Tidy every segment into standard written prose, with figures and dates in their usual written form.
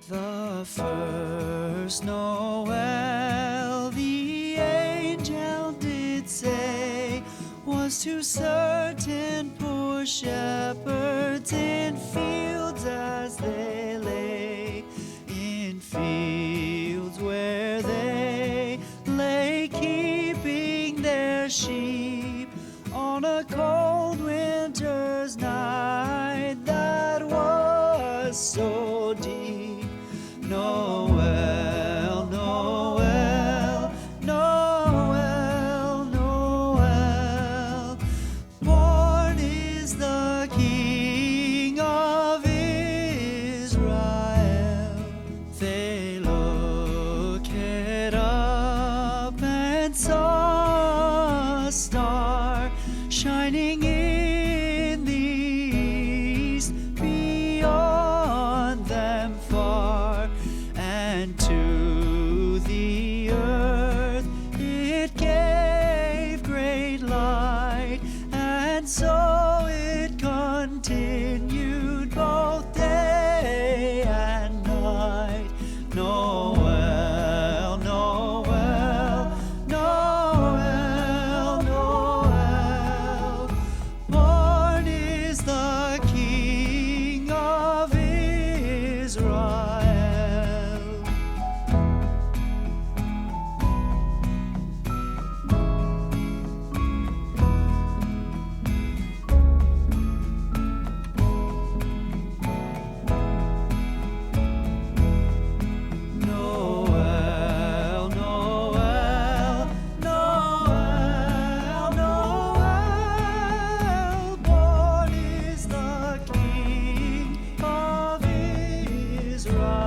The first Noel, the angel did say, was to certain poor shepherds in fields as they lay, in fields where they lay keeping their sheep on a cold winter's night that was so deep. Noel, Noel, Noel, Noel, born is the King of Israel. They looked up and saw a star shining in the east beyond them far. And to the earth it gave great light, and so it continued both day and night. Noel, Noel, Noel, Noel, born is the King of Israel. Noel, Noel, Noel, Noel, born is the King of Israel.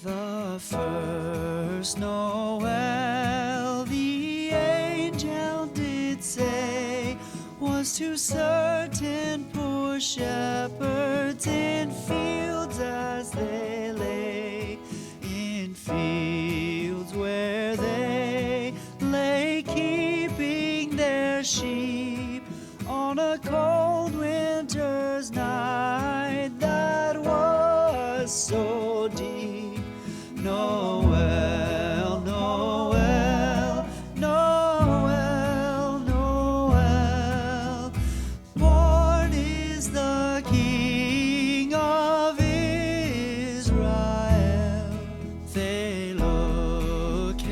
The first Noel, the angel did say, was to certain poor shepherds in fields as they lay, in fields where they lay keeping their sheep on a cold winter's night that was so deep. Noel, Noel, Noel, Noel, born is the King of Israel. They looked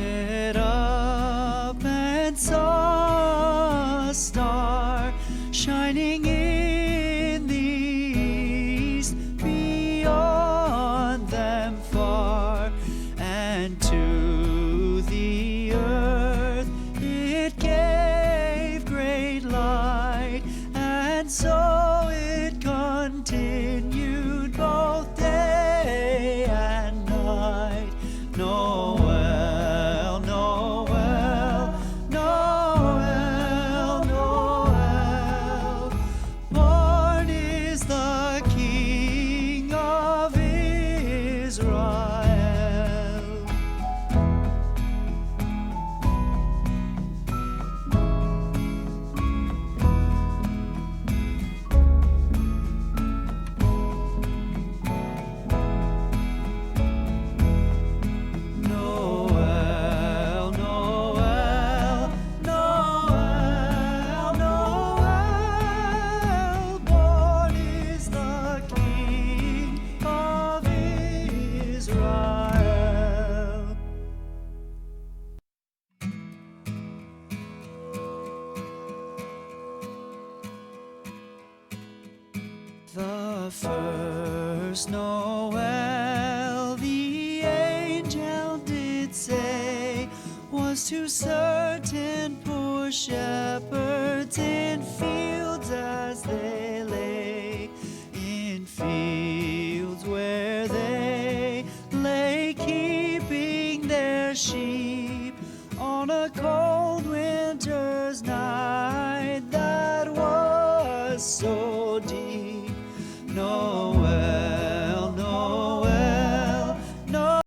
up and saw a star shining in the east beyond them far. And to the earth it gave great light, and so it continued both day and night. Noel, Noel, Noel, Noel, born is the King of Israel. Noel, Noel, Noel, Noel, born is the King of Israel. The first Noel, the angel did say, was to certain poor shepherds in fields as they